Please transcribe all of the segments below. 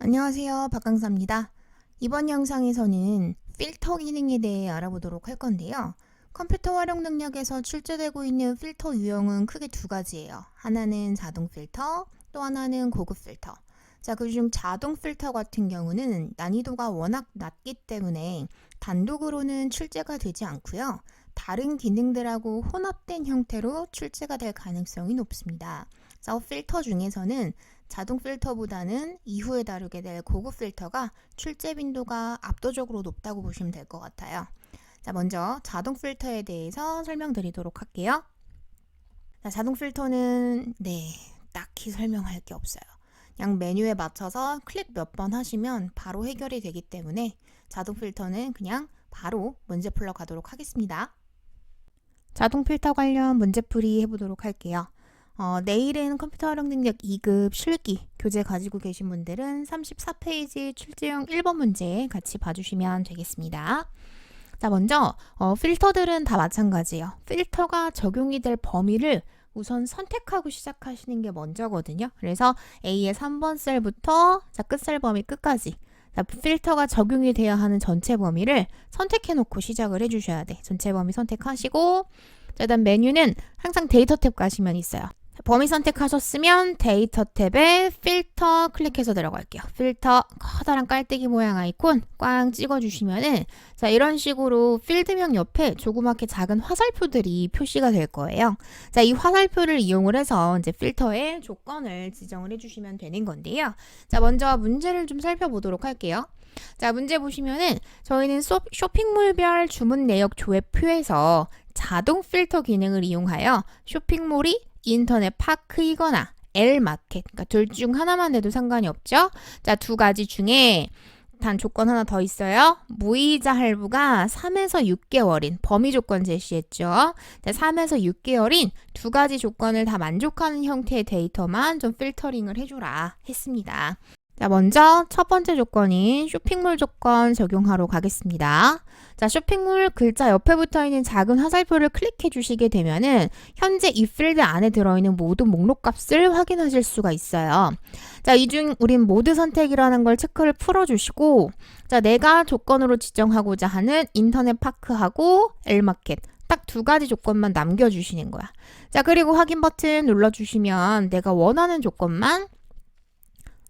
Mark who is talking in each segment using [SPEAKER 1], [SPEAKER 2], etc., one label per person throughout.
[SPEAKER 1] 안녕하세요, 박강사입니다. 이번 영상에서는 필터 기능에 대해 알아보도록 할 건데요. 컴퓨터 활용 능력에서 출제되고 있는 필터 유형은 크게 두 가지예요. 하나는 자동 필터, 또 하나는 고급 필터. 자, 그중 자동 필터 같은 경우는 난이도가 워낙 낮기 때문에 단독으로는 출제가 되지 않고요. 다른 기능들하고 혼합된 형태로 출제가 될 가능성이 높습니다. 그래서 필터 중에서는 자동 필터보다는 이후에 다루게 될 고급 필터가 출제 빈도가 압도적으로 높다고 보시면 될 것 같아요. 자, 먼저 자동 필터에 대해서 설명드리도록 할게요. 자, 자동 필터는 딱히 설명할 게 없어요. 그냥 메뉴에 맞춰서 클릭 몇 번 하시면 바로 해결이 되기 때문에 자동 필터는 그냥 바로 문제 풀러 가도록 하겠습니다. 자동 필터 관련 문제풀이 해보도록 할게요. 내일은 컴퓨터 활용 능력 2급 실기 교재 가지고 계신 분들은 34페이지 출제형 1번 문제 같이 봐주시면 되겠습니다. 자, 먼저 필터들은 다 마찬가지예요. 필터가 적용이 될 범위를 우선 선택하고 시작하시는 게 먼저거든요. 그래서 A의 3번 셀부터 끝셀 범위 끝까지 필터가 적용이 되어야 하는 전체 범위를 선택해 놓고 시작을 해주셔야 돼. 전체 범위 선택하시고 일단 메뉴는 항상 데이터 탭 가시면 있어요. 범위 선택하셨으면 데이터 탭에 필터 클릭해서 들어갈게요. 필터 커다란 깔때기 모양 아이콘 꽝 찍어주시면은 자, 이런 식으로 필드명 옆에 조그맣게 작은 화살표들이 표시가 될 거예요. 자, 이 화살표를 이용을 해서 이제 필터의 조건을 지정을 해주시면 되는 건데요. 자, 먼저 문제를 좀 살펴보도록 할게요. 자, 문제 보시면은 저희는 쇼핑몰별 주문 내역 조회표에서 자동 필터 기능을 이용하여 쇼핑몰이 인터넷 파크이거나 L마켓, 그러니까 둘 중 하나만 돼도 상관이 없죠. 자, 두 가지 중에 단 조건 하나 더 있어요. 무이자 할부가 3에서 6개월인 범위 조건 제시했죠. 자, 3에서 6개월인 두 가지 조건을 다 만족하는 형태의 데이터만 좀 필터링을 해줘라 했습니다. 자, 먼저 첫 번째 조건인 쇼핑몰 조건 적용하러 가겠습니다. 자, 쇼핑몰 글자 옆에 붙어있는 작은 화살표를 클릭해 주시게 되면은 현재 이 필드 안에 들어있는 모든 목록 값을 확인하실 수가 있어요. 자, 이 중 우린 모드 선택이라는 걸 체크를 풀어주시고 자, 내가 조건으로 지정하고자 하는 인터넷 파크하고 L마켓 딱 두 가지 조건만 남겨주시는 거야. 자, 그리고 확인 버튼 눌러주시면 내가 원하는 조건만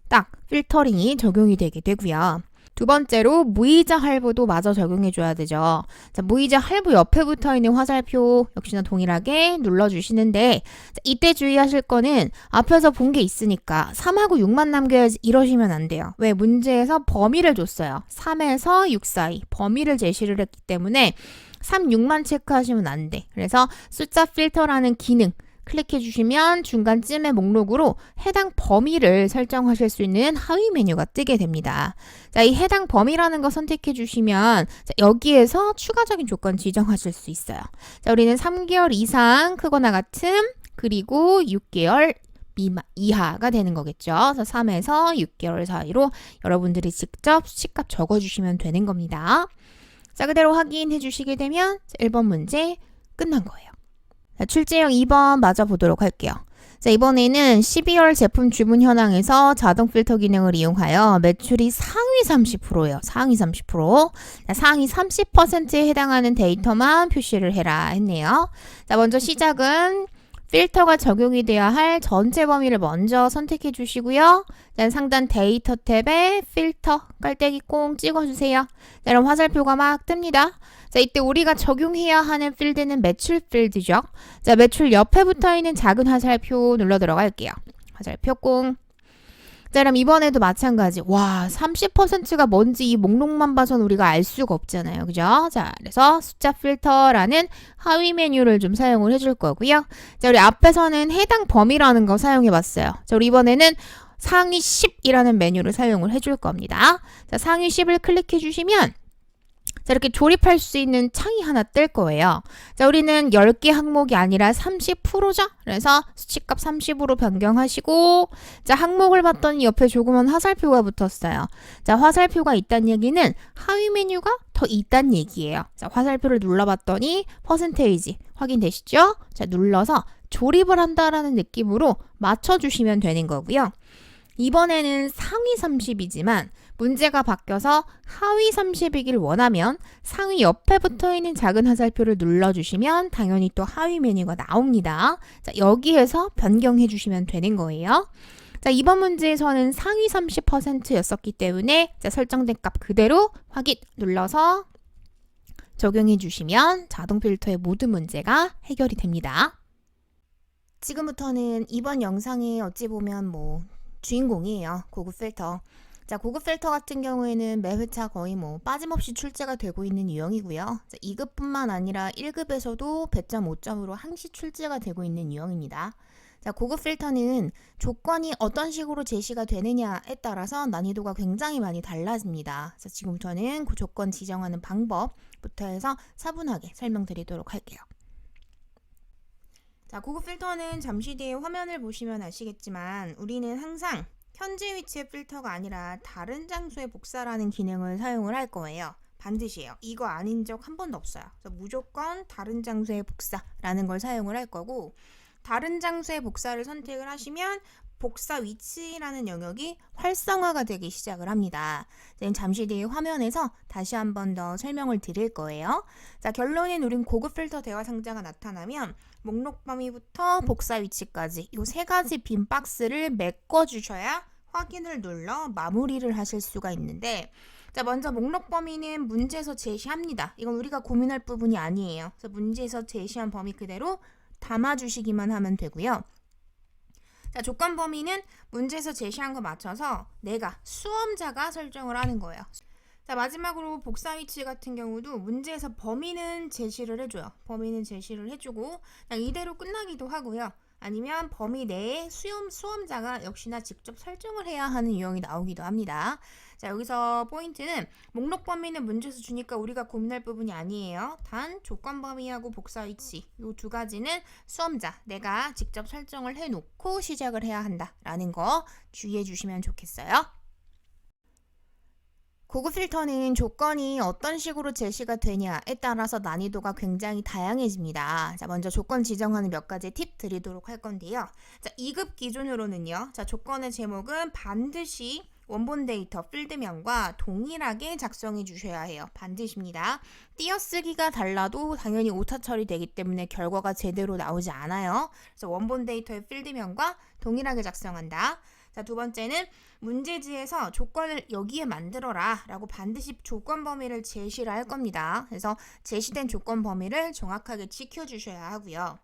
[SPEAKER 1] 딱 필터링이 적용이 되게 되고요. 두 번째로 무이자 할부도 마저 적용해줘야 되죠. 자, 무이자 할부 옆에 붙어있는 화살표 역시나 동일하게 눌러주시는데 자, 이때 주의하실 거는 앞에서 본 게 있으니까 3하고 6만 남겨야지 이러시면 안 돼요. 왜? 문제에서 범위를 줬어요. 3에서 6 사이 범위를 제시를 했기 때문에 3, 6만 체크하시면 안 돼. 그래서 숫자 필터라는 기능 클릭해 주시면 중간쯤의 목록으로 해당 범위를 설정하실 수 있는 하위 메뉴가 뜨게 됩니다. 자, 이 해당 범위라는 거 선택해 주시면 자, 여기에서 추가적인 조건 지정하실 수 있어요. 자, 우리는 3개월 이상 크거나 같음 그리고 6개월 이하가 되는 거겠죠. 그래서 3에서 6개월 사이로 여러분들이 직접 수치값 적어주시면 되는 겁니다. 자, 그대로 확인해 주시게 되면 1번 문제 끝난 거예요. 자, 출제형 2번 맞아보도록 할게요. 자, 이번에는 12월 제품 주문 현황에서 자동 필터 기능을 이용하여 매출이 상위 30%예요. 상위 30%. 자, 상위 30%에 해당하는 데이터만 표시를 해라 했네요. 자, 먼저 시작은 필터가 적용이 돼야 할 전체 범위를 먼저 선택해 주시고요. 자, 상단 데이터 탭에 필터 깔때기 꽁 찍어주세요. 자, 그럼 화살표가 막 뜹니다. 자, 이때 우리가 적용해야 하는 필드는 매출 필드죠. 자, 매출 옆에 붙어있는 작은 화살표 눌러 들어갈게요. 화살표 꽁. 자, 그럼 이번에도 마찬가지. 와, 30%가 뭔지 이 목록만 봐선 우리가 알 수가 없잖아요. 그죠? 자, 그래서 숫자 필터라는 하위 메뉴를 좀 사용을 해줄 거고요. 자, 우리 앞에서는 해당 범위라는 거 사용해 봤어요. 자, 우리 이번에는 상위 10이라는 메뉴를 사용을 해줄 겁니다. 자, 상위 10을 클릭해 주시면 자, 이렇게 조립할 수 있는 창이 하나 뜰 거예요. 자, 우리는 10개 항목이 아니라 30%죠? 그래서 수치값 30으로 변경하시고 자, 항목을 봤더니 옆에 조그만 화살표가 붙었어요. 자, 화살표가 있다는 얘기는 하위 메뉴가 더 있다는 얘기예요. 자, 화살표를 눌러봤더니 퍼센테이지 확인되시죠? 자, 눌러서 조립을 한다라는 느낌으로 맞춰주시면 되는 거고요. 이번에는 상위 30이지만 문제가 바뀌어서 하위 30이길 원하면 상위 옆에 붙어있는 작은 화살표를 눌러주시면 당연히 또 하위 메뉴가 나옵니다. 자, 여기에서 변경해 주시면 되는 거예요. 자, 이번 문제에서는 상위 30%였었기 때문에 자, 설정된 값 그대로 확인 눌러서 적용해 주시면 자동 필터의 모든 문제가 해결이 됩니다. 지금부터는 이번 영상에 어찌 보면 주인공이에요. 고급 필터. 자, 고급 필터 같은 경우에는 매 회차 거의 빠짐없이 출제가 되고 있는 유형이고요. 자, 2급뿐만 아니라 1급에서도 배점 5점으로 항시 출제가 되고 있는 유형입니다. 자, 고급 필터는 조건이 어떤 식으로 제시가 되느냐에 따라서 난이도가 굉장히 많이 달라집니다. 자, 지금부터는 그 조건 지정하는 방법부터 해서 차분하게 설명드리도록 할게요. 자, 고급 필터는 잠시 뒤에 화면을 보시면 아시겠지만 우리는 항상 현재 위치의 필터가 아니라 다른 장소의 복사라는 기능을 사용을 할 거예요. 반드시요. 이거 아닌 적 한 번도 없어요. 그래서 무조건 다른 장소의 복사라는 걸 사용을 할 거고 다른 장소의 복사를 선택을 하시면 복사 위치라는 영역이 활성화가 되기 시작을 합니다. 잠시 뒤에 화면에서 다시 한 번 더 설명을 드릴 거예요. 자, 결론은 우린 고급 필터 대화 상자가 나타나면 목록 범위부터 복사 위치까지 이 세 가지 빈 박스를 메꿔 주셔야 확인을 눌러 마무리를 하실 수가 있는데 자, 먼저 목록 범위는 문제에서 제시합니다. 이건 우리가 고민할 부분이 아니에요. 그래서 문제에서 제시한 범위 그대로 담아주시기만 하면 되고요. 자, 조건 범위는 문제에서 제시한 거 맞춰서 내가 수험자가 설정을 하는 거예요. 자, 마지막으로 복사 위치 같은 경우도 문제에서 범위는 제시를 해줘요. 범위는 제시를 해주고 그냥 이대로 끝나기도 하고요. 아니면 범위 내에 수험자가 역시나 직접 설정을 해야 하는 유형이 나오기도 합니다. 자, 여기서 포인트는 목록 범위는 문제에서 주니까 우리가 고민할 부분이 아니에요. 단 조건 범위하고 복사 위치 이 두 가지는 수험자 내가 직접 설정을 해놓고 시작을 해야 한다라는 거 주의해 주시면 좋겠어요. 고급 필터는 조건이 어떤 식으로 제시가 되냐에 따라서 난이도가 굉장히 다양해집니다. 자, 먼저 조건 지정하는 몇 가지 팁 드리도록 할 건데요. 자, 2급 기준으로는요. 자, 조건의 제목은 반드시 원본 데이터 필드명과 동일하게 작성해 주셔야 해요. 반드시입니다. 띄어쓰기가 달라도 당연히 오차 처리되기 때문에 결과가 제대로 나오지 않아요. 그래서 원본 데이터의 필드명과 동일하게 작성한다. 자, 두 번째는 문제지에서 조건을 여기에 만들어라 라고 반드시 조건 범위를 제시를 할 겁니다. 그래서 제시된 조건 범위를 정확하게 지켜주셔야 하고요.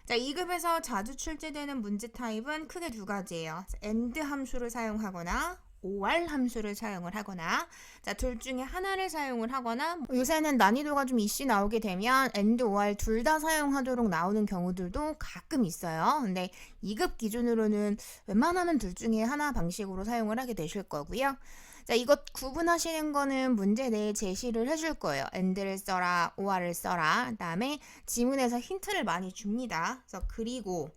[SPEAKER 1] 자, 2급에서 자주 출제되는 문제 타입은 크게 두 가지예요. AND 함수를 사용하거나 OR 함수를 사용을 하거나 자, 둘 중에 하나를 사용을 하거나 요새는 난이도가 좀 이슈 나오게 되면 AND, OR 둘 다 사용하도록 나오는 경우들도 가끔 있어요. 근데 2급 기준으로는 웬만하면 둘 중에 하나 방식으로 사용을 하게 되실 거고요. 자, 이것 구분하시는 거는 문제 내에 제시를 해줄 거예요. AND를 써라, OR을 써라. 그 다음에 지문에서 힌트를 많이 줍니다. 그래서 그리고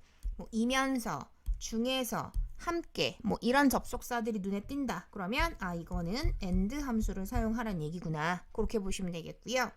[SPEAKER 1] 이면서, 중에서, 함께 이런 접속사들이 눈에 띈다. 그러면 이거는 AND 함수를 사용하라는 얘기구나. 그렇게 보시면 되겠고요.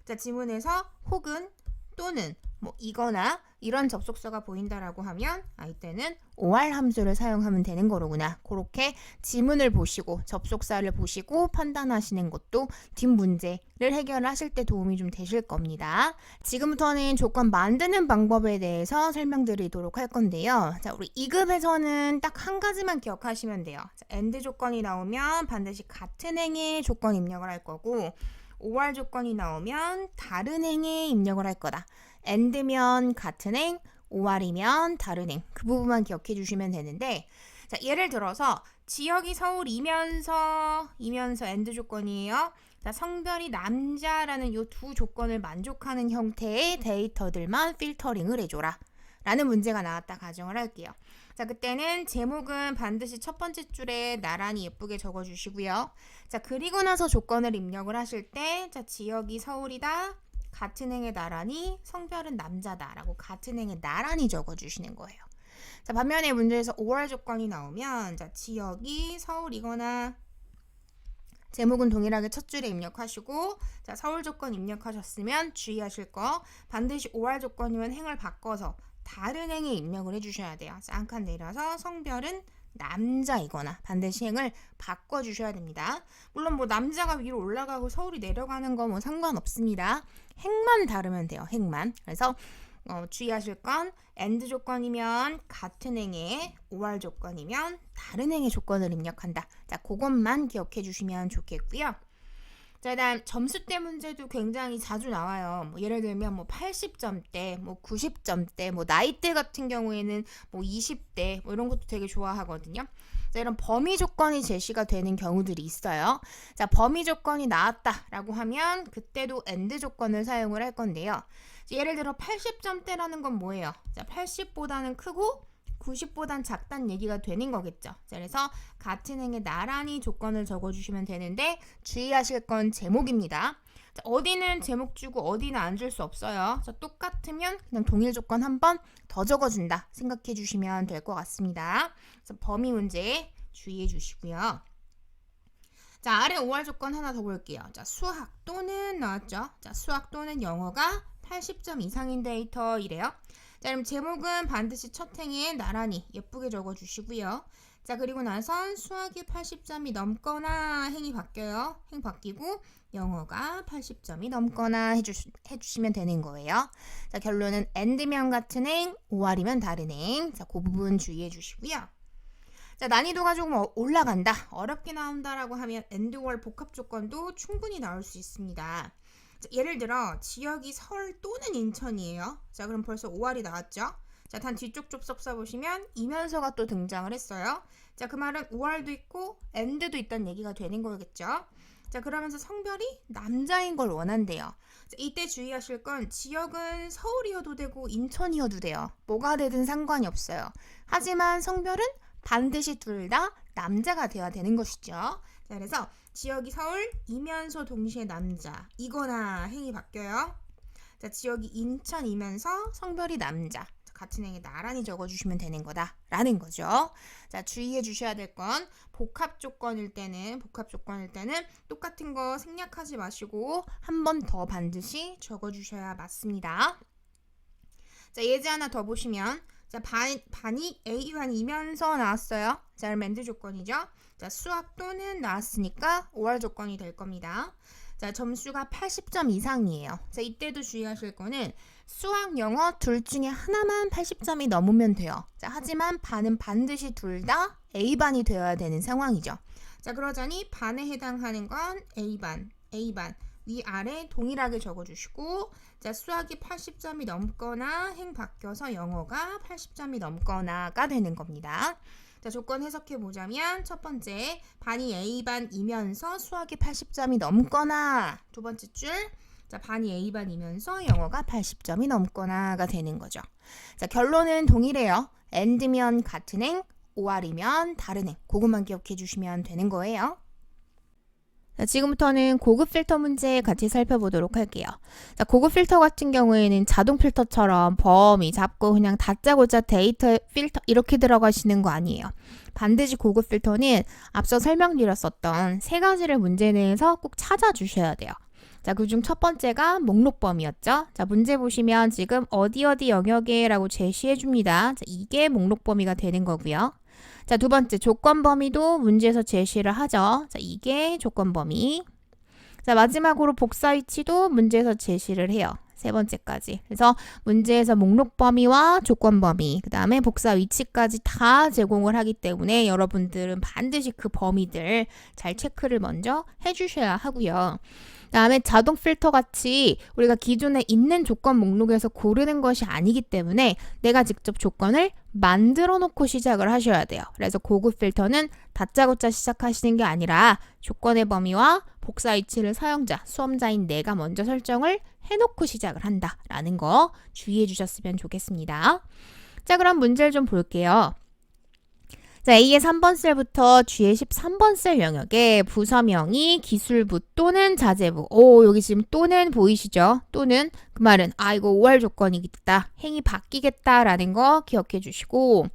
[SPEAKER 1] 자, 지문에서 혹은 또는 이거나 이런 접속사가 보인다라고 하면 이때는 OR 함수를 사용하면 되는 거로구나. 그렇게 지문을 보시고 접속사를 보시고 판단하시는 것도 뒷문제를 해결하실 때 도움이 좀 되실 겁니다. 지금부터는 조건 만드는 방법에 대해서 설명드리도록 할 건데요. 자, 우리 2급에서는 딱 한 가지만 기억하시면 돼요. 자, AND 조건이 나오면 반드시 같은 행의 조건 입력을 할 거고 OR 조건이 나오면 다른 행에 입력을 할 거다. AND면 같은 행, OR이면 다른 행. 그 부분만 기억해 주시면 되는데 자, 예를 들어서 지역이 서울이면서 AND 조건이에요. 자, 성별이 남자라는 이 두 조건을 만족하는 형태의 데이터들만 필터링을 해줘라. 라는 문제가 나왔다 가정을 할게요. 자, 그때는 제목은 반드시 첫 번째 줄에 나란히 예쁘게 적어주시고요. 자, 그리고 나서 조건을 입력을 하실 때 자, 지역이 서울이다. 같은 행에 나란히 성별은 남자다 라고 같은 행에 나란히 적어주시는 거예요. 자, 반면에 문제에서 OR 조건이 나오면 자, 지역이 서울이거나 제목은 동일하게 첫 줄에 입력하시고 자, 서울 조건 입력하셨으면 주의하실 거 반드시 OR 조건이면 행을 바꿔서 다른 행에 입력을 해주셔야 돼요. 자, 한 칸 내려서 성별은 남자이거나 반드시 행을 바꿔주셔야 됩니다. 물론 뭐 남자가 위로 올라가고 서울이 내려가는 거 뭐 상관없습니다. 행만 다르면 돼요. 행만. 그래서 주의하실 건 and 조건이면 같은 행에, or 조건이면 다른 행의 조건을 입력한다. 자, 그것만 기억해 주시면 좋겠고요. 자, 그다음 점수대 문제도 굉장히 자주 나와요. 뭐 예를 들면 뭐 80점대, 뭐 90점대, 뭐 나이대 같은 경우에는 뭐 20대 뭐 이런 것도 되게 좋아하거든요. 자, 이런 범위 조건이 제시가 되는 경우들이 있어요. 자, 범위 조건이 나왔다라고 하면 그때도 and 조건을 사용을 할 건데요. 예를 들어 80점대라는 건 뭐예요? 자, 80보다는 크고 90보단 작다는 얘기가 되는 거겠죠. 자, 그래서 같은 행에 나란히 조건을 적어주시면 되는데 주의하실 건 제목입니다. 자, 어디는 제목 주고 어디는 안 줄 수 없어요. 자, 똑같으면 그냥 동일 조건 한 번 더 적어준다 생각해 주시면 될 것 같습니다. 그래서 범위 문제 주의해 주시고요. 자, 아래 OR 조건 하나 더 볼게요. 자, 수학 또는 나왔죠. 자, 수학 또는 영어가 80점 이상인 데이터 이래요. 자, 그럼 제목은 반드시 첫 행에 나란히 예쁘게 적어주시고요. 자, 그리고 나선 수학이 80점이 넘거나 행이 바뀌어요. 행 바뀌고 영어가 80점이 넘거나 해주시면 되는 거예요. 자, 결론은 and면 같은 행, or이면 다른 행. 자, 그 부분 주의해 주시고요. 자, 난이도가 조금 올라간다, 어렵게 나온다라고 하면 and or 복합 조건도 충분히 나올 수 있습니다. 자, 예를 들어 지역이 서울 또는 인천이에요. 자, 그럼 벌써 OR이 나왔죠. 자, 단 뒤쪽 접속 써보시면 이면서가 또 등장을 했어요. 자, 그 말은 OR도 있고 and도 있다는 얘기가 되는 거겠죠. 자, 그러면서 성별이 남자인 걸 원한대요. 자, 이때 주의하실 건 지역은 서울이어도 되고 인천이어도 돼요. 뭐가 되든 상관이 없어요. 하지만 성별은 반드시 둘 다 남자가 되어야 되는 것이죠. 자, 그래서 지역이 서울이면서 동시에 남자 이거나 행이 바뀌어요. 자, 지역이 인천이면서 성별이 남자. 같은 행에 나란히 적어주시면 되는 거다라는 거죠. 자, 주의해 주셔야 될 건 복합 조건일 때는 똑같은 거 생략하지 마시고 한 번 더 반드시 적어주셔야 맞습니다. 자, 예제 하나 더 보시면 자, 반이 A반이면서 나왔어요. 자, 그럼 and 조건이죠. 자, 수학 또는 나왔으니까 or 조건이 될 겁니다. 자, 점수가 80점 이상이에요. 자, 이때도 주의하실 거는 수학, 영어 둘 중에 하나만 80점이 넘으면 돼요. 자, 하지만 반은 반드시 둘 다 A반이 되어야 되는 상황이죠. 자, 그러자니 반에 해당하는 건 A반. 위아래 동일하게 적어주시고, 자, 수학이 80점이 넘거나 행 바뀌어서 영어가 80점이 넘거나가 되는 겁니다. 자, 조건 해석해 보자면 첫 번째, 반이 A반이면서 수학이 80점이 넘거나, 두 번째 줄, 자, 반이 A반이면서 영어가 80점이 넘거나가 되는 거죠. 자, 결론은 동일해요. and면 같은 행, or이면 다른 행. 그것만 기억해 주시면 되는 거예요. 자, 지금부터는 고급 필터 문제 같이 살펴보도록 할게요. 자, 고급 필터 같은 경우에는 자동 필터처럼 범위 잡고 그냥 다짜고짜 데이터 필터 이렇게 들어가시는 거 아니에요. 반드시 고급 필터는 앞서 설명드렸었던 세 가지를 문제 내에서 꼭 찾아주셔야 돼요. 자, 그중 첫 번째가 목록 범위였죠. 자, 문제 보시면 지금 어디 영역에 라고 제시해 줍니다. 자, 이게 목록 범위가 되는 거고요. 자, 두 번째 조건 범위도 문제에서 제시를 하죠. 자, 이게 조건 범위. 자, 마지막으로 복사 위치도 문제에서 제시를 해요. 세 번째까지. 그래서 문제에서 목록 범위와 조건 범위, 그 다음에 복사 위치까지 다 제공을 하기 때문에 여러분들은 반드시 그 범위들 잘 체크를 먼저 해주셔야 하고요. 그 다음에 자동 필터 같이 우리가 기존에 있는 조건 목록에서 고르는 것이 아니기 때문에 내가 직접 조건을 만들어 놓고 시작을 하셔야 돼요. 그래서 고급 필터는 다짜고짜 시작하시는 게 아니라 조건의 범위와 복사 위치를 사용자, 수험자인 내가 먼저 설정을 해놓고 시작을 한다라는 거 주의해 주셨으면 좋겠습니다. 자, 그럼 문제를 좀 볼게요. 자, A의 3번 셀부터 G의 13번 셀 영역에 부서명이 기술부 또는 자재부. 오, 여기 지금 또는 보이시죠? 또는 그 말은 이거 OR 조건이겠다. 행이 바뀌겠다라는 거 기억해 주시고,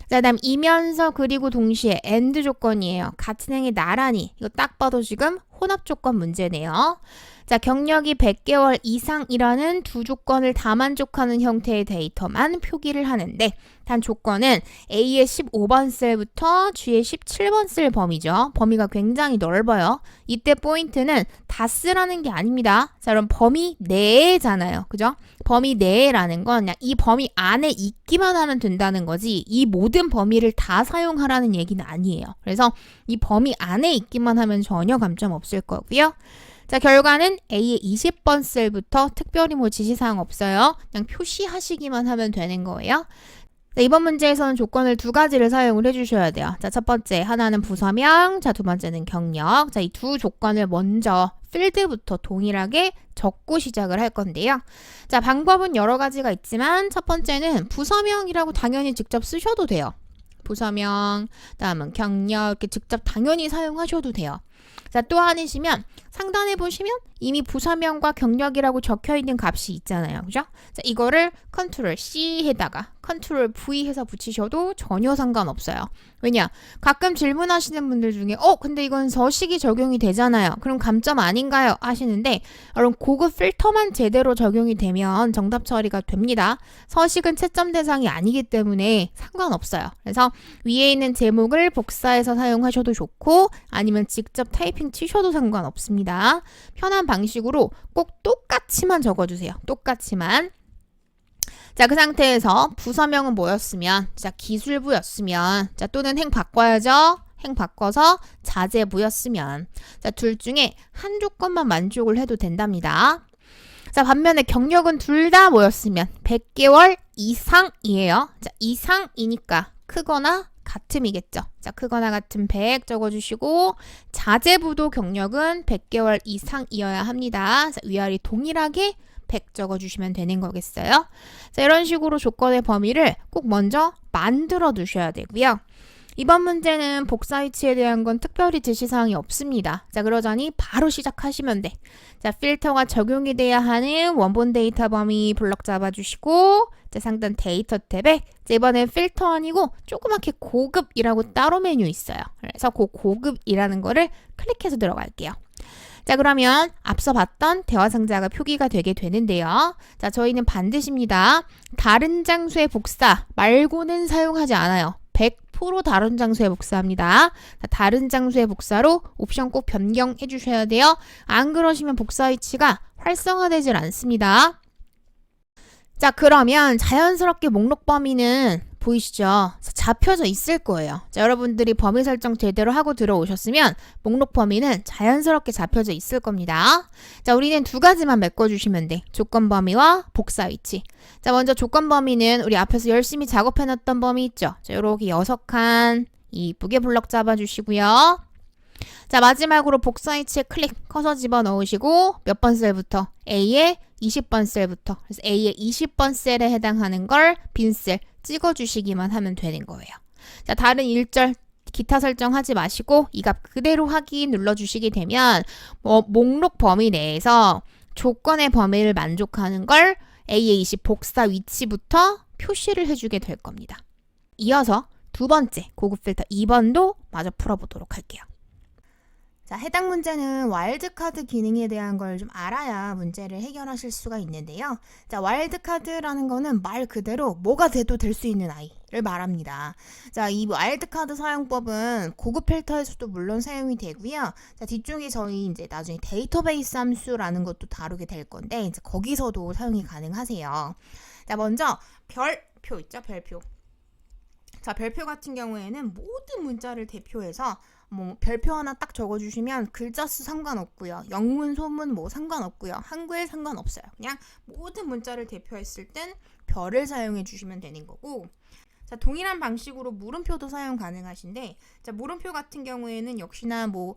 [SPEAKER 1] 자, 그다음 이면서 그리고 동시에 and 조건이에요. 같은 행이 나란히. 이거 딱 봐도 지금 혼합 조건 문제네요. 자, 자, 경력이 100개월 이상이라는 두 조건을 다 만족하는 형태의 데이터만 표기를 하는데 단 조건은 A의 15번 셀부터 G의 17번 셀 범위죠. 범위가 굉장히 넓어요. 이때 포인트는 다 쓰라는 게 아닙니다. 자, 그럼 범위 내잖아요. 그죠? 범위 내라는 건 그냥 이 범위 안에 있기만 하면 된다는 거지 이 모든 범위를 다 사용하라는 얘기는 아니에요. 그래서 이 범위 안에 있기만 하면 전혀 감점 없을 거고요. 자, 결과는 A의 20번 셀부터 특별히 뭐 지시사항 없어요. 그냥 표시하시기만 하면 되는 거예요. 자, 이번 문제에서는 조건을 두 가지를 사용을 해주셔야 돼요. 자, 첫 번째 하나는 부서명, 자, 두 번째는 경력. 자, 이 두 조건을 먼저 필드부터 동일하게 적고 시작을 할 건데요. 자, 방법은 여러 가지가 있지만 첫 번째는 부서명이라고 당연히 직접 쓰셔도 돼요. 부서명, 다음은 경력 이렇게 직접 당연히 사용하셔도 돼요. 자, 또 하나시면 상단에 보시면 이미 부서명과 경력이라고 적혀있는 값이 있잖아요. 그죠? 자, 이거를 컨트롤 C에다가 컨트롤 V 해서 붙이셔도 전혀 상관없어요. 왜냐? 가끔 질문하시는 분들 중에 근데 이건 서식이 적용이 되잖아요. 그럼 감점 아닌가요? 하시는데 여러분 고급 필터만 제대로 적용이 되면 정답 처리가 됩니다. 서식은 채점 대상이 아니기 때문에 상관없어요. 그래서 위에 있는 제목을 복사해서 사용하셔도 좋고 아니면 직접 타이핑 치셔도 상관없습니다. 편한 방식으로 꼭 똑같이만 적어주세요. 똑같이만. 자, 그 상태에서 부서명은 뭐였으면, 자, 기술부였으면, 자, 또는 행 바꿔야죠. 행 바꿔서 자재부였으면, 자, 둘 중에 한 조건만 만족을 해도 된답니다. 자, 반면에 경력은 둘 다 뭐였으면 100개월 이상이에요. 자, 이상이니까 크거나 같음이겠죠. 자, 크거나 같음 100 적어주시고 자재부도 경력은 100개월 이상이어야 합니다. 자, 위아래 동일하게 100 적어주시면 되는 거겠어요. 자, 이런 식으로 조건의 범위를 꼭 먼저 만들어 두셔야 되고요. 이번 문제는 복사 위치에 대한 건 특별히 지시사항이 없습니다. 자, 그러자니 바로 시작하시면 돼. 자, 필터가 적용이 돼야 하는 원본 데이터 범위 블럭 잡아주시고 자, 상단 데이터 탭에 자, 이번엔 필터 아니고 조그맣게 고급이라고 따로 메뉴 있어요. 그래서 그 고급이라는 거를 클릭해서 들어갈게요. 자, 그러면 앞서 봤던 대화 상자가 표기가 되게 되는데요. 자, 저희는 반드시입니다. 다른 장소의 복사 말고는 사용하지 않아요. 100% 다른 장소에 복사합니다. 다른 장소의 복사로 옵션 꼭 변경해 주셔야 돼요. 안 그러시면 복사 위치가 활성화되질 않습니다. 자, 그러면 자연스럽게 목록 범위는 보이시죠? 잡혀져 있을 거예요. 자, 여러분들이 범위 설정 제대로 하고 들어오셨으면 목록 범위는 자연스럽게 잡혀져 있을 겁니다. 자, 우리는 두 가지만 메꿔주시면 돼. 조건 범위와 복사 위치. 자, 먼저 조건 범위는 우리 앞에서 열심히 작업해놨던 범위 있죠? 자, 요렇게 6칸 이쁘게 블럭 잡아주시고요. 자, 마지막으로 복사 위치에 클릭 커서 집어넣으시고 몇 번 셀부터? A의 20번 셀부터. 그래서 A의 20번 셀에 해당하는 걸 빈셀 찍어주시기만 하면 되는 거예요. 자, 다른 1절 기타 설정하지 마시고 이 값 그대로 확인 눌러주시게 되면 목록 범위 내에서 조건의 범위를 만족하는 걸 A의 20 복사 위치부터 표시를 해주게 될 겁니다. 이어서 두 번째 고급 필터 2번도 마저 풀어보도록 할게요. 자, 해당 문제는 와일드카드 기능에 대한 걸 좀 알아야 문제를 해결하실 수가 있는데요. 자, 와일드카드라는 거는 말 그대로 뭐가 돼도 될 수 있는 아이를 말합니다. 자, 이 와일드카드 사용법은 고급 필터에서도 물론 사용이 되고요. 자, 뒤쪽에 저희 이제 나중에 데이터베이스 함수라는 것도 다루게 될 건데 이제 거기서도 사용이 가능하세요. 자, 먼저 별표 있죠? 별표. 자, 별표 같은 경우에는 모든 문자를 대표해서 뭐 별표 하나 딱 적어주시면 글자 수 상관없고요. 영문, 소문 뭐 상관없고요. 한글 상관없어요. 그냥 모든 문자를 대표했을 땐 별을 사용해 주시면 되는 거고 자, 동일한 방식으로 물음표도 사용 가능하신데 자, 물음표 같은 경우에는 역시나 뭐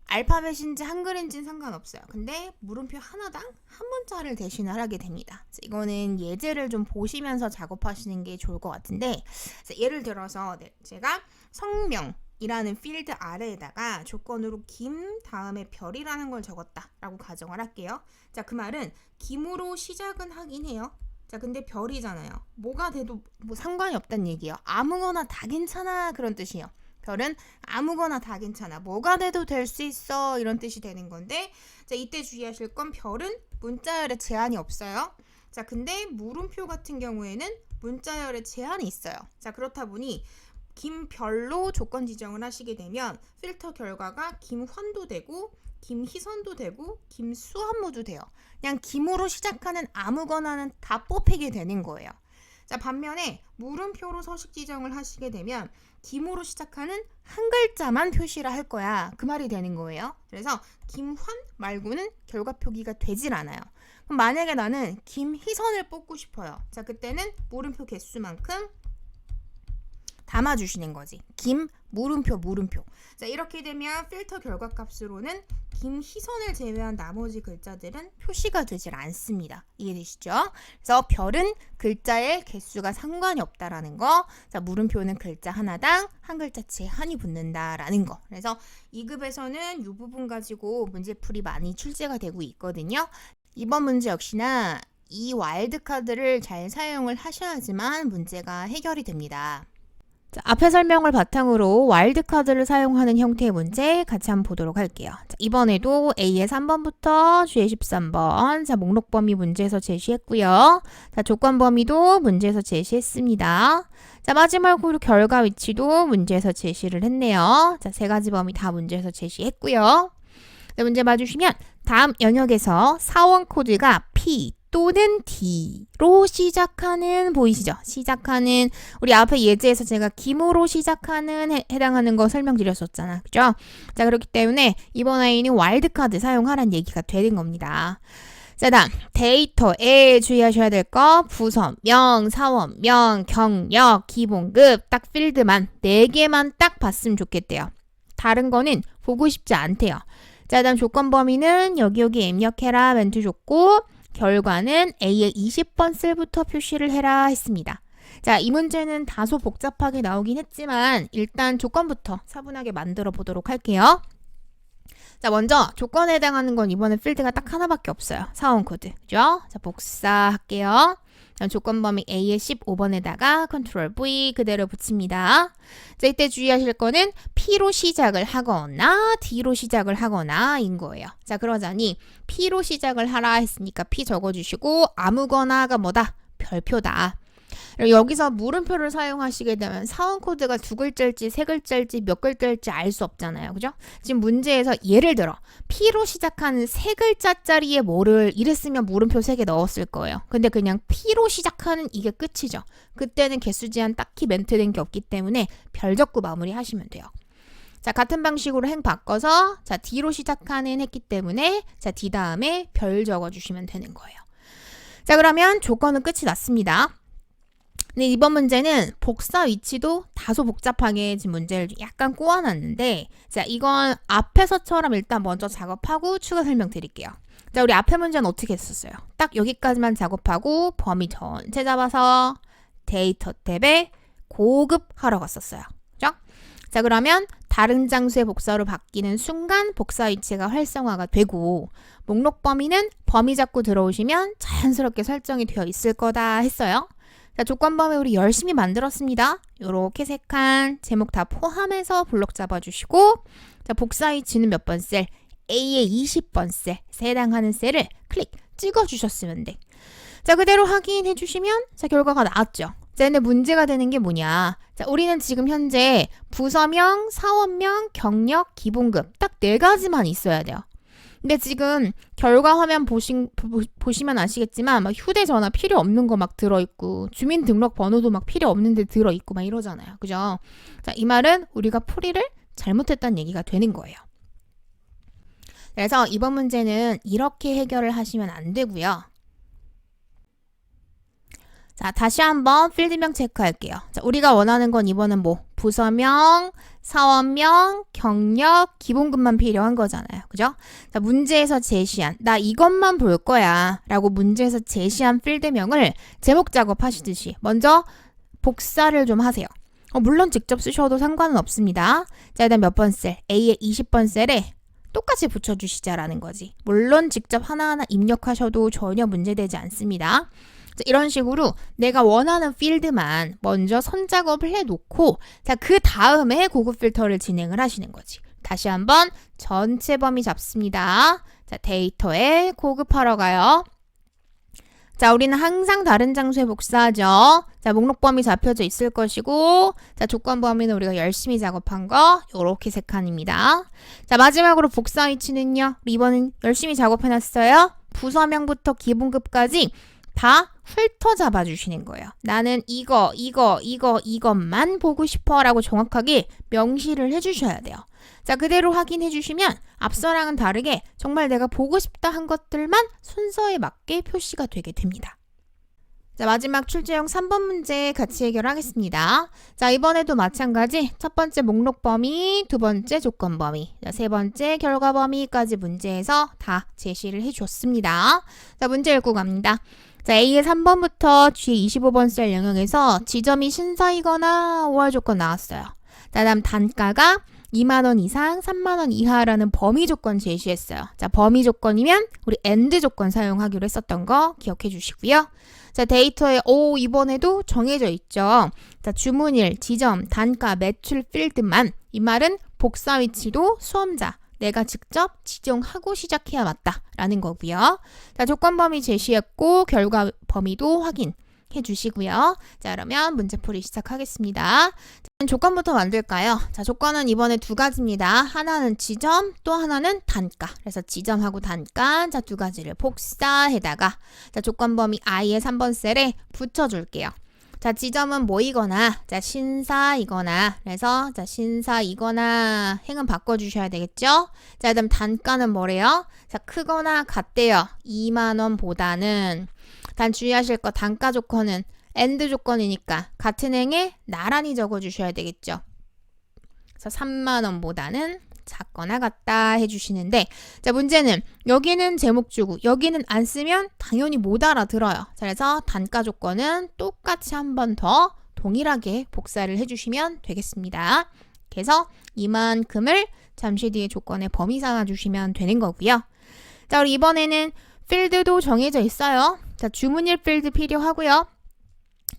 [SPEAKER 1] 알파벳인지 한글인지는 상관없어요. 근데 물음표 하나당 한 문자를 대신을 하게 됩니다. 자, 이거는 예제를 좀 보시면서 작업하시는 게 좋을 것 같은데 자, 예를 들어서 제가 성명이라는 필드 아래에다가 조건으로 김 다음에 별이라는 걸 적었다 라고 가정을 할게요. 자, 그 말은 김으로 시작은 하긴 해요. 자, 근데 별이잖아요. 뭐가 돼도 뭐 상관이 없다는 얘기예요. 아무거나 다 괜찮아 그런 뜻이에요. 별은 아무거나 다 괜찮아. 뭐가 돼도 될 수 있어. 이런 뜻이 되는 건데, 자, 이때 주의하실 건 별은 문자열에 제한이 없어요. 자, 근데 물음표 같은 경우에는 문자열에 제한이 있어요. 자, 그렇다 보니 김별로 조건 지정을 하시게 되면 필터 결과가 김환도 되고 김희선도 되고 김수한무도 돼요. 그냥 김으로 시작하는 아무거나는 다 뽑히게 되는 거예요. 자, 반면에 물음표로 서식 지정을 하시게 되면 김으로 시작하는 한 글자만 표시를 할 거야. 그 말이 되는 거예요. 그래서 김환 말고는 결과 표기가 되질 않아요. 그럼 만약에 나는 김희선을 뽑고 싶어요. 자, 그때는 물음표 개수만큼 담아주시는 거지. 김, 물음표. 자, 이렇게 되면 필터 결과값으로는 김희선을 제외한 나머지 글자들은 표시가 되질 않습니다. 이해되시죠? 그래서 별은 글자의 개수가 상관이 없다라는 거. 자, 물음표는 글자 하나당 한 글자치에 한이 붙는다라는 거. 그래서 2급에서는 이 부분 가지고 문제풀이 많이 출제가 되고 있거든요. 이번 문제 역시나 이 와일드카드를 잘 사용을 하셔야지만 문제가 해결이 됩니다. 자, 앞의 설명을 바탕으로 와일드카드를 사용하는 형태의 문제 같이 한번 보도록 할게요. 자, 이번에도 A의 3번부터 G의 13번. 자, 목록 범위 문제에서 제시했고요. 자, 조건 범위도 문제에서 제시했습니다. 자, 마지막으로 결과 위치도 문제에서 제시를 했네요. 자, 세 가지 범위 다 문제에서 제시했고요. 자, 문제 봐주시면 다음 영역에서 사원 코드가 P 또는 D로 시작하는 보이시죠? 시작하는 우리 앞에 예제에서 제가 김으로 시작하는 해당하는 거 설명드렸었잖아. 그죠? 자, 그렇기 때문에 이번 아이는 와일드카드 사용하라는 얘기가 되는 겁니다. 자, 다음 데이터에 주의하셔야 될 거 부서명, 사원명, 경력, 기본급 딱 필드만 4개만 딱 봤으면 좋겠대요. 다른 거는 보고 싶지 않대요. 자, 다음 조건 범위는 여기 입력해라 멘트 줬고 결과는 A의 20번 셀부터 표시를 해라 했습니다. 자, 이 문제는 다소 복잡하게 나오긴 했지만 일단 조건부터 차분하게 만들어 보도록 할게요. 자, 먼저 조건에 해당하는 건 이번에 필드가 딱 하나밖에 없어요. 사원 코드. 그죠? 자, 복사할게요. 조건 범위 A의 15번에다가 컨트롤 V 그대로 붙입니다. 자, 이때 주의하실 거는 P로 시작을 하거나 D로 시작을 하거나 인 거예요. 자, 그러자니 P로 시작을 하라 했으니까 P 적어주시고 아무거나가 뭐다? 별표다. 여기서 물음표를 사용하시게 되면 사원 코드가 2글자일지 3글자일지 몇 글자일지 알 수 없잖아요. 그죠? 지금 문제에서 예를 들어 P로 시작하는 3글자짜리의 뭐를 이랬으면 물음표 3개 넣었을 거예요. 근데 그냥 P로 시작하는 이게 끝이죠. 그때는 개수 제한 딱히 멘트된 게 없기 때문에 별 적고 마무리 하시면 돼요. 자, 같은 방식으로 행 바꿔서 자, D로 시작하는 했기 때문에 자, D 다음에 별 적어주시면 되는 거예요. 자, 그러면 조건은 끝이 났습니다. 근데 이번 문제는 복사 위치도 다소 복잡하게 지금 문제를 약간 꼬아놨는데 자, 이건 앞에서처럼 일단 먼저 작업하고 추가 설명 드릴게요. 자, 우리 앞에 문제는 어떻게 했었어요? 딱 여기까지만 작업하고 범위 전체 잡아서 데이터 탭에 고급하러 갔었어요. 그죠? 자, 그러면 다른 장소의 복사로 바뀌는 순간 복사 위치가 활성화가 되고 목록 범위는 범위 잡고 들어오시면 자연스럽게 설정이 되어 있을 거다 했어요. 자, 조건 범위 우리 열심히 만들었습니다. 요렇게 3칸 제목 다 포함해서 블록 잡아주시고 자, 복사 위치는 몇 번 셀? A의 20번 셀, 해당하는 셀을 클릭 찍어주셨으면 돼. 자, 그대로 확인해 주시면 자, 결과가 나왔죠. 자, 근데 문제가 되는 게 뭐냐? 자, 우리는 지금 현재 부서명, 사원명, 경력, 기본급 딱 4가지만 있어야 돼요. 근데 지금 결과 화면 보시면 아시겠지만 막 휴대전화 필요 없는 거 막 들어있고 주민등록번호도 막 필요 없는데 들어있고 막 이러잖아요. 그죠? 자, 이 말은 우리가 풀이를 잘못했다는 얘기가 되는 거예요. 그래서 이번 문제는 이렇게 해결을 하시면 안 되고요. 자, 다시 한번 필드명 체크할게요. 자, 우리가 원하는 건 이번은 뭐? 부서명, 사원명, 경력, 기본급만 필요한 거잖아요. 그죠? 자, 문제에서 제시한 나 이것만 볼 거야 라고 문제에서 제시한 필드명을 제목 작업하시듯이 먼저 복사를 좀 하세요. 물론 직접 쓰셔도 상관은 없습니다. 자, 일단 몇 번 셀? A의 20번 셀에 똑같이 붙여주시자라는 거지. 물론 직접 하나하나 입력하셔도 전혀 문제되지 않습니다. 자, 이런 식으로 내가 원하는 필드만 먼저 선작업을 해놓고 자, 그 다음에 고급 필터를 진행을 하시는 거지. 다시 한번 전체 범위 잡습니다. 자, 데이터에 고급하러 가요. 자, 우리는 항상 다른 장소에 복사하죠. 자, 목록 범위 잡혀져 있을 것이고, 자, 조건 범위는 우리가 열심히 작업한 거, 요렇게 세 칸입니다. 자, 마지막으로 복사 위치는요, 이번엔 열심히 작업해놨어요. 부서명부터 기본급까지 다 훑어 잡아주시는 거예요. 나는 이것만 보고 싶어 라고 정확하게 명시를 해주셔야 돼요. 자, 그대로 확인해 주시면 앞서랑은 다르게 정말 내가 보고 싶다 한 것들만 순서에 맞게 표시가 되게 됩니다. 자, 마지막 출제형 3번 문제 같이 해결하겠습니다. 자, 이번에도 마찬가지 첫 번째 목록 범위, 두 번째 조건 범위, 자, 세 번째 결과 범위까지 문제에서 다 제시를 해줬습니다. 자, 문제 읽고 갑니다. 자, A의 3번부터 G의 25번 셀 영역에서 지점이 신사이거나 5할 조건 나왔어요. 자, 다음 단가가 2만원 이상, 3만원 이하라는 범위 조건 제시했어요. 자, 범위 조건이면 우리 AND 조건 사용하기로 했었던 거 기억해 주시고요. 자, 데이터에 이번에도 정해져 있죠. 자, 주문일, 지점, 단가, 매출 필드만 이 말은 복사 위치도 수험자 내가 직접 지정하고 시작해야 맞다라는 거고요. 자, 조건 범위 제시했고 결과 범위도 확인해 주시고요. 자, 그러면 문제풀이 시작하겠습니다. 조건부터 만들까요? 자, 조건은 이번에 두 가지입니다. 하나는 지점, 또 하나는 단가. 그래서 지점하고 단가, 자, 두 가지를 복사해다가 자, 조건 범위 I의 3번 셀에 붙여줄게요. 자, 지점은 뭐이거나, 자, 신사이거나, 그래서 자, 신사이거나 행은 바꿔주셔야 되겠죠? 자, 그다음 단가는 뭐래요? 자, 크거나 같대요. 2만원보다는. 단 주의하실 거 단가 조건은 AND 조건이니까 같은 행에 나란히 적어주셔야 되겠죠. 그래서 3만원보다는 작거나 같다 해주시는데 자, 문제는 여기는 제목 주고 여기는 안 쓰면 당연히 못 알아들어요. 자, 그래서 단가 조건은 똑같이 한 번 더 동일하게 복사를 해주시면 되겠습니다. 그래서 이만큼을 잠시 뒤에 조건에 범위 삼아주시면 되는 거고요. 자, 우리 이번에는 필드도 정해져 있어요. 자, 주문일 필드 필요하고요.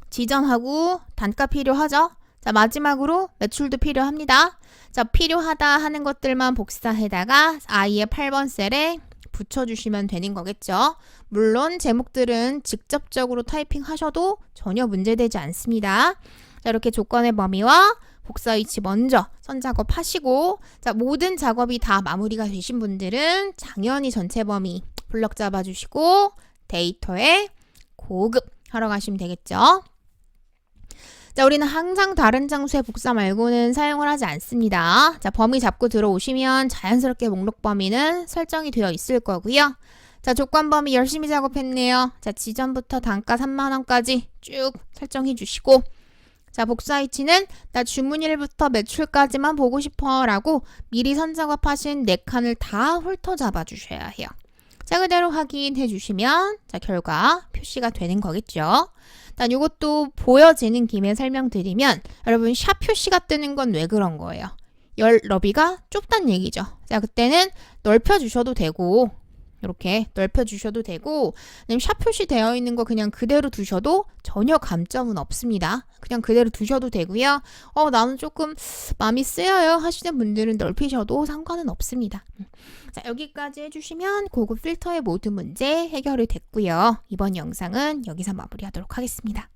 [SPEAKER 1] 지점하고 단가 필요하죠. 자, 마지막으로 매출도 필요합니다. 자, 필요하다 하는 것들만 복사해다가 I의 8번 셀에 붙여주시면 되는 거겠죠. 물론 제목들은 직접적으로 타이핑하셔도 전혀 문제되지 않습니다. 자, 이렇게 조건의 범위와 복사 위치 먼저 선작업 하시고 자, 모든 작업이 다 마무리가 되신 분들은 당연히 전체 범위 블럭 잡아주시고 데이터에 고급 하러 가시면 되겠죠. 자, 우리는 항상 다른 장소의 복사 말고는 사용을 하지 않습니다. 자, 범위 잡고 들어오시면 자연스럽게 목록 범위는 설정이 되어 있을 거고요. 자, 조건 범위 열심히 작업했네요. 자, 지점부터 단가 3만원까지 쭉 설정해 주시고 자, 복사 위치는 나 주문일부터 매출까지만 보고 싶어 라고 미리 선작업하신 4칸을 다 훑어 잡아 주셔야 해요. 자, 그대로 확인해 주시면 자, 결과 표시가 되는 거겠죠. 일단 이것도 보여지는 김에 설명드리면 여러분 샵 표시가 뜨는 건 왜 그런 거예요? 열 너비가 좁다는 얘기죠. 자, 그때는 넓혀 주셔도 되고 이렇게 넓혀 주셔도 되고 샵 표시 되어 있는 거 그냥 그대로 두셔도 전혀 감점은 없습니다. 그냥 그대로 두셔도 되고요. 나는 조금 마음이 쓰여요 하시는 분들은 넓히셔도 상관은 없습니다. 자, 여기까지 해주시면 고급 필터의 모든 문제 해결이 됐고요. 이번 영상은 여기서 마무리하도록 하겠습니다.